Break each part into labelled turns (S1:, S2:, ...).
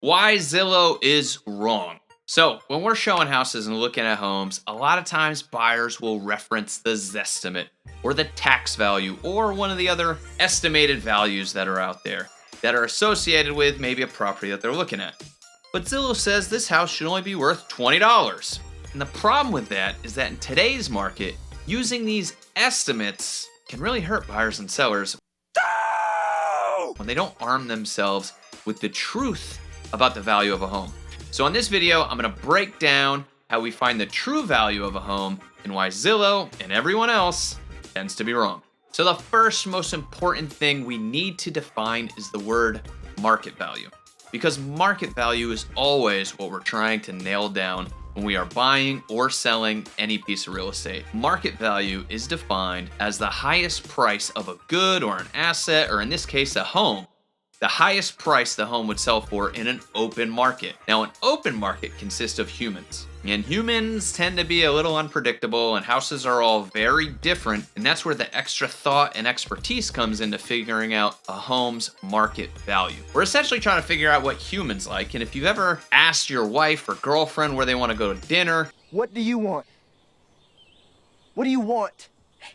S1: Why Zillow is wrong. So, when we're showing houses and looking at homes, a lot of times buyers will reference the Zestimate or the tax value or one of the other estimated values that are out there that are associated with maybe a property that they're looking at. But Zillow says this house should only be worth $20. And the problem with that is that in today's market, using these estimates can really hurt buyers and sellers when they don't arm themselves with the truth about the value of a home. So in this video, I'm going to break down how we find the true value of a home and why Zillow and everyone else tends to be wrong. So the first most important thing we need to define is the word market value, because market value is always what we're trying to nail down when we are buying or selling any piece of real estate. Market value is defined as the highest price of a good or an asset, or in this case, a home. The highest price the home would sell for in an open market. Now, an open market consists of humans, and humans tend to be a little unpredictable, and houses are all very different, and that's where the extra thought and expertise comes into figuring out a home's market value. We're essentially trying to figure out what humans like, and if you've ever asked your wife or girlfriend where they want to go to dinner,
S2: what do you want? What do you want?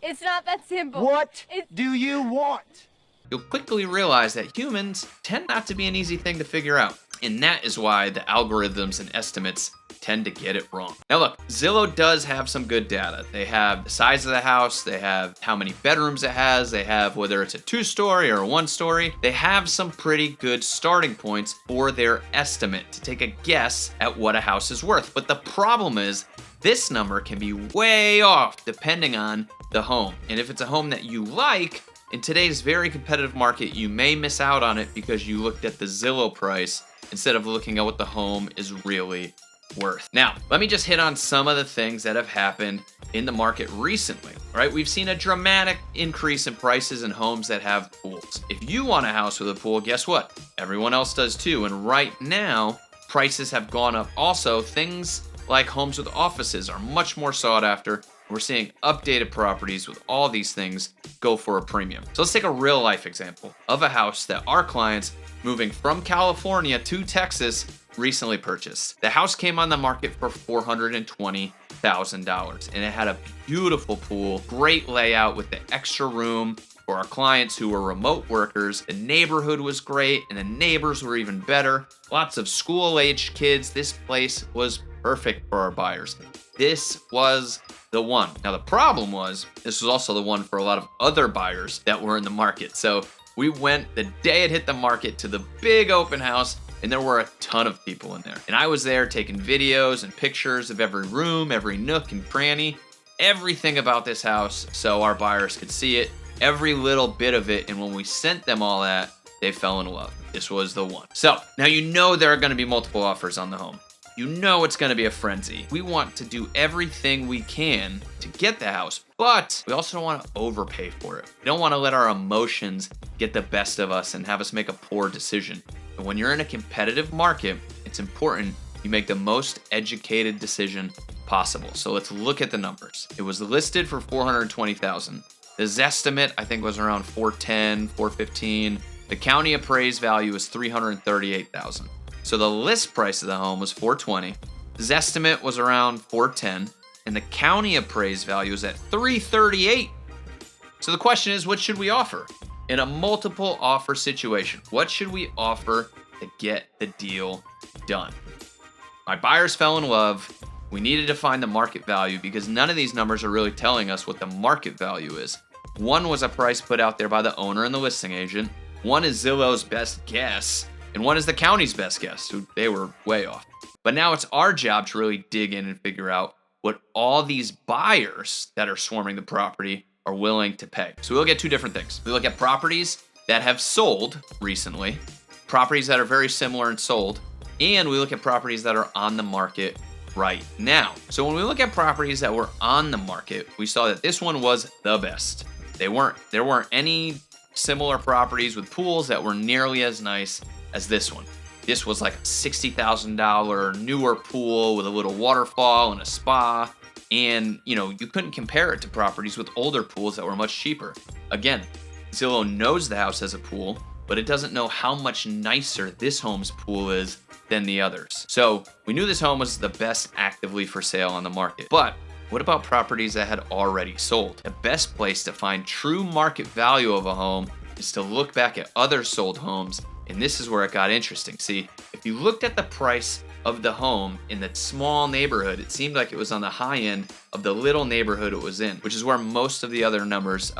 S3: It's not that simple.
S2: What do you want?
S1: you'll quickly realize that humans tend not to be an easy thing to figure out. And that is why the algorithms and estimates tend to get it wrong. Now look, Zillow does have some good data. They have the size of the house, they have how many bedrooms it has, they have whether it's a 2-story or a 1-story. They have some pretty good starting points for their estimate to take a guess at what a house is worth. But the problem is, this number can be way off depending on the home. And if it's a home that you like, in today's very competitive market, you may miss out on it because you looked at the Zillow price instead of looking at what the home is really worth. Now, let me just hit on some of the things that have happened in the market recently. All right, we've seen a dramatic increase in prices in homes that have pools. If you want a house with a pool, guess what? Everyone else does too. And right now, prices have gone up. Also, things like homes with offices are much more sought after. We're seeing updated properties with all these things go for a premium. So let's take a real life example of a house that our clients moving from California to Texas recently purchased. The house came on the market for $420,000 and it had a beautiful pool, great layout with the extra room for our clients who were remote workers. The neighborhood was great and the neighbors were even better. Lots of school-aged kids. This place was perfect for our buyers. This was the one. Now the problem was, this was also the one for a lot of other buyers that were in the market. So we went the day it hit the market to the big open house, and there were a ton of people in there. And I was there taking videos and pictures of every room, every nook and cranny, everything about this house so our buyers could see it, every little bit of it. And when we sent them all that, they fell in love. This was the one. So now you know there are going to be multiple offers on the home. You know it's going to be a frenzy. We want to do everything we can to get the house, but we also don't want to overpay for it. We don't want to let our emotions get the best of us and have us make a poor decision. But when you're in a competitive market, it's important you make the most educated decision possible. So let's look at the numbers. It was listed for $420,000. The Zestimate, I think, was around $410,000, $415,000. The county appraised value was $338,000. So the list price of the home was $420,000. The Zestimate was around $410,000, and the county appraised value is at $338,000. So the question is, what should we offer? In a multiple offer situation, what should we offer to get the deal done? My buyers fell in love. We needed to find the market value because none of these numbers are really telling us what the market value is. One was a price put out there by the owner and the listing agent. One is Zillow's best guess. And one is the county's best guess, so they were way off. But now it's our job to really dig in and figure out what all these buyers that are swarming the property are willing to pay. So we look at two different things. We look at properties that have sold recently, properties that are very similar and sold, and we look at properties that are on the market right now. So when we look at properties that were on the market, we saw that this one was the best. There weren't any similar properties with pools that were nearly as nice as this one. This was like a $60,000 newer pool with a little waterfall and a spa. And, you couldn't compare it to properties with older pools that were much cheaper. Again, Zillow knows the house has a pool, but it doesn't know how much nicer this home's pool is than the others. So we knew this home was the best actively for sale on the market. But what about properties that had already sold? The best place to find true market value of a home is to look back at other sold homes, and this is where it got interesting. See, if you looked at the price of the home in that small neighborhood, it seemed like it was on the high end of the little neighborhood it was in, which is where most of the other numbers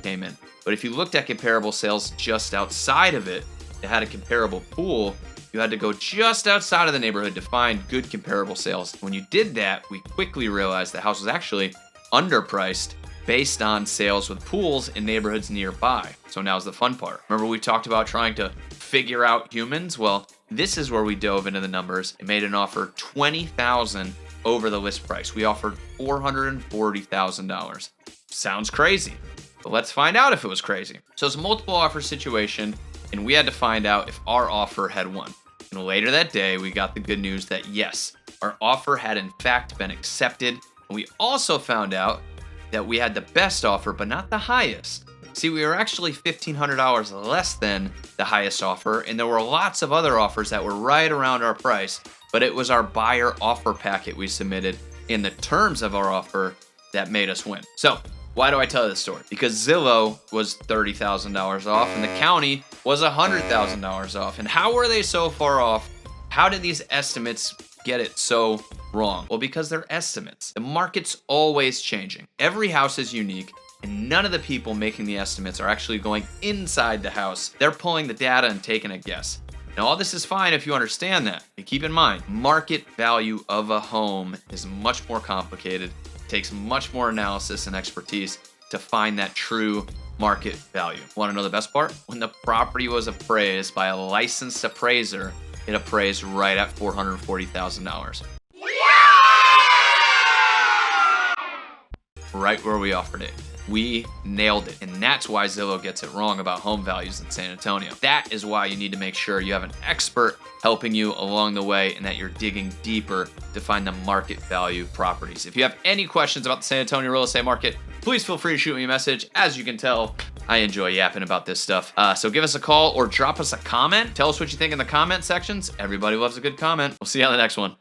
S1: came in. But if you looked at comparable sales just outside of it, that had a comparable pool, you had to go just outside of the neighborhood to find good comparable sales. When you did that, we quickly realized the house was actually underpriced based on sales with pools in neighborhoods nearby. So now's the fun part. Remember we talked about trying to figure out humans? Well, this is where we dove into the numbers and made an offer $20,000 over the list price. We offered $440,000. Sounds crazy, but let's find out if it was crazy. So it's a multiple offer situation, and we had to find out if our offer had won. And later that day, we got the good news that yes, our offer had in fact been accepted. And we also found out that we had the best offer, but not the highest. See, we were actually $1,500 less than the highest offer, and there were lots of other offers that were right around our price, but it was our buyer offer packet we submitted in the terms of our offer that made us win. So, why do I tell this story? Because Zillow was $30,000 off and the county was $100,000 off. And how were they so far off? How did these estimates get it so wrong? Well, because they're estimates. The market's always changing. Every house is unique, and none of the people making the estimates are actually going inside the house. They're pulling the data and taking a guess. Now, all this is fine if you understand that. But keep in mind, market value of a home is much more complicated. Takes much more analysis and expertise to find that true market value. Want to know the best part? When the property was appraised by a licensed appraiser, it appraised right at $440,000. Right where we offered it. We nailed it. And that's why Zillow gets it wrong about home values in San Antonio. That is why you need to make sure you have an expert helping you along the way and that you're digging deeper to find the market value properties. If you have any questions about the San Antonio real estate market, please feel free to shoot me a message. As you can tell, I enjoy yapping about this stuff. So give us a call or drop us a comment. Tell us what you think in the comment sections. Everybody loves a good comment. We'll see you on the next one.